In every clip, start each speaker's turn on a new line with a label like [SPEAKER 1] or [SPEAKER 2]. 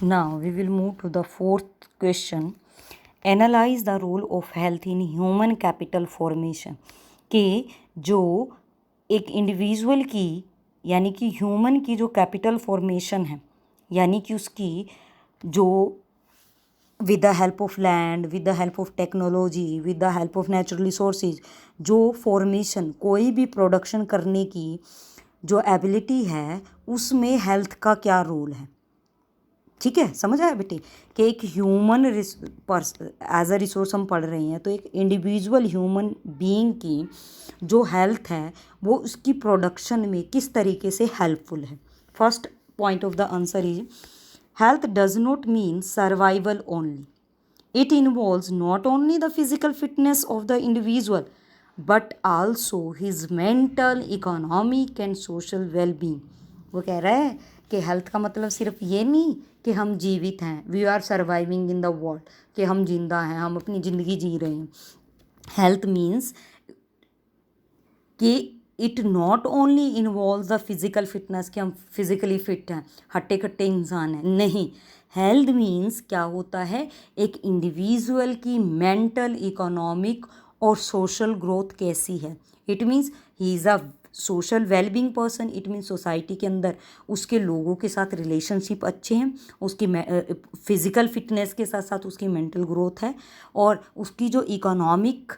[SPEAKER 1] Now we will move to the fourth question. Analyze the role of health in human capital formation. कि जो एक individual की यानी कि ह्यूमन की जो कैपिटल फॉर्मेशन है, यानी कि उसकी जो with the help of land, with the help of technology, with the help of natural resources, जो फॉर्मेशन कोई भी प्रोडक्शन करने की जो एबिलिटी है, उसमें हेल्थ का क्या रोल है। ठीक है, समझ आया बेटे कि एक ह्यूमन एज अ रिसोर्स हम पढ़ रहे हैं, तो एक इंडिविजुअल ह्यूमन बीइंग की जो हेल्थ है वो उसकी प्रोडक्शन में किस तरीके से हेल्पफुल है। First point of the answer is health does not mean survival only. It involves not only the physical fitness of the individual but also his mental, economic and social well-being. वो कह रहा है कि health का मतलब सिर्फ ये नहीं कि हम जीवित हैं, we are surviving in the world, कि हम जिंदा हैं, हम अपनी ज़िंदगी जी रहे हैं. हेल्थ मीन्स कि it not only involve the physical fitness, कि हम फिज़िकली फिट हैं, हट्टे कट्टे इंसान हैं, नहीं. हेल्थ मीन्स क्या होता है, एक इंडिविजुअल की मेंटल, इकोनॉमिक और सोशल ग्रोथ कैसी है. It means he is a social wellbeing person. It means society के अंदर उसके लोगों के साथ रिलेशनशिप अच्छे हैं, उसकी फिज़िकल फिटनेस के साथ साथ उसकी मेंटल ग्रोथ है, और उसकी जो इकोनॉमिक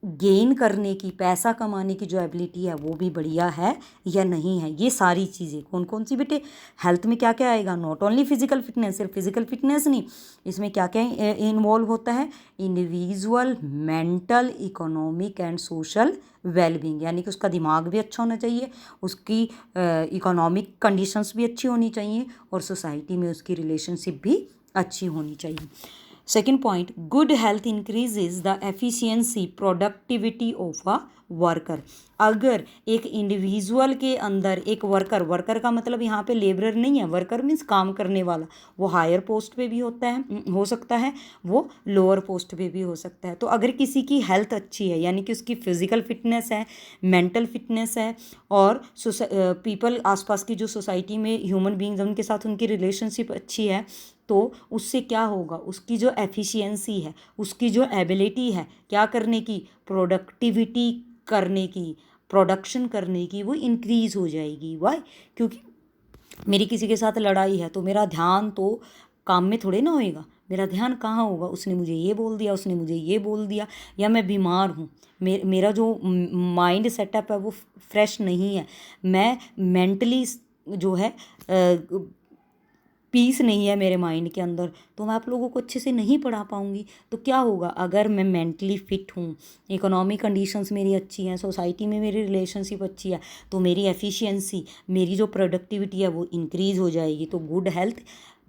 [SPEAKER 1] गेन करने की, पैसा कमाने की जो एबिलिटी है वो भी बढ़िया है या नहीं है. ये सारी चीज़ें कौन कौन सी बेटे, हेल्थ में क्या क्या आएगा. नॉट ओनली फिजिकल फिटनेस, सिर्फ फिजिकल फिटनेस नहीं, इसमें क्या क्या इन्वॉल्व होता है, individual mental, economic and social wellbeing, यानी कि उसका दिमाग भी अच्छा होना चाहिए, उसकी इकोनॉमिक कंडीशंस भी अच्छी होनी चाहिए, और सोसाइटी में उसकी रिलेशनशिप भी अच्छी होनी चाहिए. Second point, good health increases the efficiency, productivity of a worker. अगर एक इंडिविजुअल के अंदर एक वर्कर, वर्कर का मतलब यहाँ पे लेबरर नहीं है, वर्कर मीन्स काम करने वाला, वो हायर पोस्ट पे भी होता है, हो सकता है, वो लोअर पोस्ट पे भी हो सकता है. तो अगर किसी की हेल्थ अच्छी है, यानी कि उसकी फिजिकल फिटनेस है, मेंटल फिटनेस है, और पीपल आसपास की जो सोसाइटी में ह्यूमन बींग्स हैं उनके साथ उनकी रिलेशनशिप अच्छी है, तो उससे क्या होगा, उसकी जो एफिशिएंसी है, उसकी जो एबिलिटी है क्या करने की, प्रोडक्टिविटी करने की, प्रोडक्शन करने की, वो इंक्रीज़ हो जाएगी. वाई, क्योंकि मेरी किसी के साथ लड़ाई है तो मेरा ध्यान तो काम में थोड़े ना होएगा, मेरा ध्यान कहाँ होगा, उसने मुझे ये बोल दिया, उसने मुझे ये बोल दिया, या मैं बीमार हूँ, मेरा जो माइंड सेटअप है वो फ्रेश नहीं है, मैं मेंटली जो है पीस नहीं है मेरे माइंड के अंदर, तो मैं आप लोगों को अच्छे से नहीं पढ़ा पाऊँगी. तो क्या होगा, अगर मैं मेंटली फिट हूँ, इकोनॉमिक कंडीशंस मेरी अच्छी हैं, सोसाइटी में मेरी रिलेशनशिप अच्छी है, तो मेरी एफिशिएंसी, मेरी जो प्रोडक्टिविटी है वो इंक्रीज़ हो जाएगी. तो गुड हेल्थ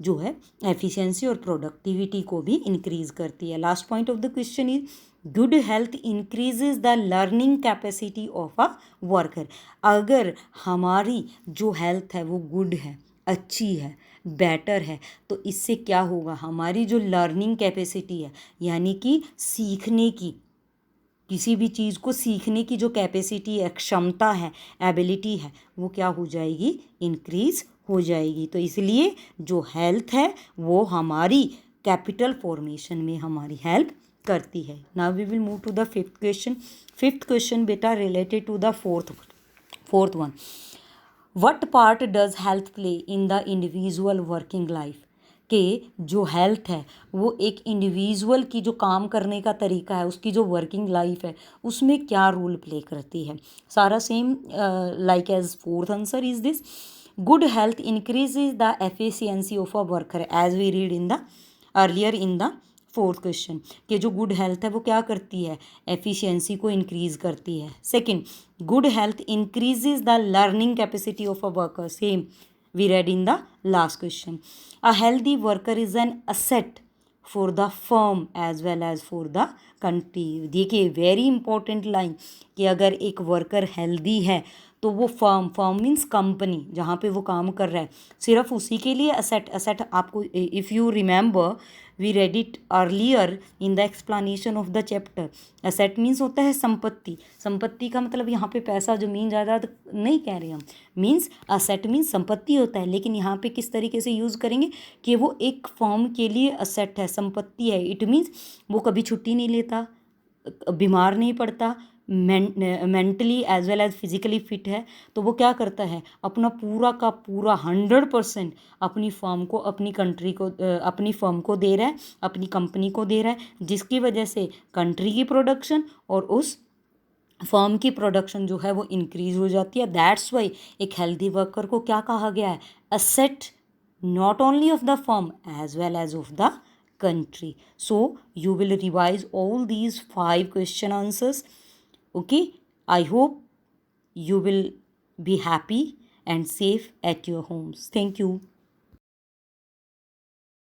[SPEAKER 1] जो है एफिशिएंसी और प्रोडक्टिविटी को भी इंक्रीज़ करती है. Last point of the question is good health increases the learning capacity of a worker. अगर हमारी जो हेल्थ है वो गुड है, अच्छी है, बेटर है, तो इससे क्या होगा, हमारी जो लर्निंग कैपेसिटी है, यानी कि सीखने की, किसी भी चीज़ को सीखने की जो कैपेसिटी है, क्षमता है, एबिलिटी है, वो क्या हो जाएगी, इंक्रीज़ हो जाएगी. तो इसलिए जो हेल्थ है वो हमारी कैपिटल फॉर्मेशन में हमारी हेल्प करती है. Now we will move to the fifth question. Fifth question बेटा related to the fourth one. What part does health play in the individual working life. के जो हेल्थ है वो एक इंडिविजुअल की जो काम करने का तरीका है, उसकी जो वर्किंग लाइफ है, उसमें क्या रोल प्ले करती है. सारा same like as fourth answer is this. Good health increases the efficiency of a worker, as we read in the earlier in the fourth question, कि जो गुड हेल्थ है वो क्या करती है, एफिशिएंसी को इंक्रीज करती है. Second, good health increases the learning capacity of a worker, same we read in the last question. A healthy worker is an asset for the firm as well as for the country. देखिए very important line, कि अगर एक worker healthy है तो वो firm means company जहाँ पे वो काम कर रहा है, सिर्फ उसी के लिए असेट आपको, if you remember we read it earlier in the explanation of the chapter. Asset means होता है संपत्ति। संपत्ति का मतलब यहाँ पे पैसा जमीन जायदाद नहीं कह रहे हम, मीन्स असेट मीन्स संपत्ति होता है, लेकिन यहाँ पे किस तरीके से यूज़ करेंगे कि वो एक फर्म के लिए असेट है, संपत्ति है। इट मीन्स वो कभी छुट्टी नहीं लेता, बीमार नहीं पड़ता, mentally as well as physically fit है, तो वो क्या करता है, अपना पूरा का पूरा 100% अपनी फर्म को, अपनी कंट्री को, अपनी फर्म को दे रहा है, अपनी कंपनी को दे रहा है, जिसकी वजह से कंट्री की प्रोडक्शन और उस फर्म की प्रोडक्शन जो है वो इंक्रीज हो जाती है। दैट्स वाई एक हेल्दी वर्कर को क्या कहा गया है, asset not only of the firm as well as of the country. So you will revise all these 5 question answers. Okay, I hope you will be happy and safe at your homes. Thank you.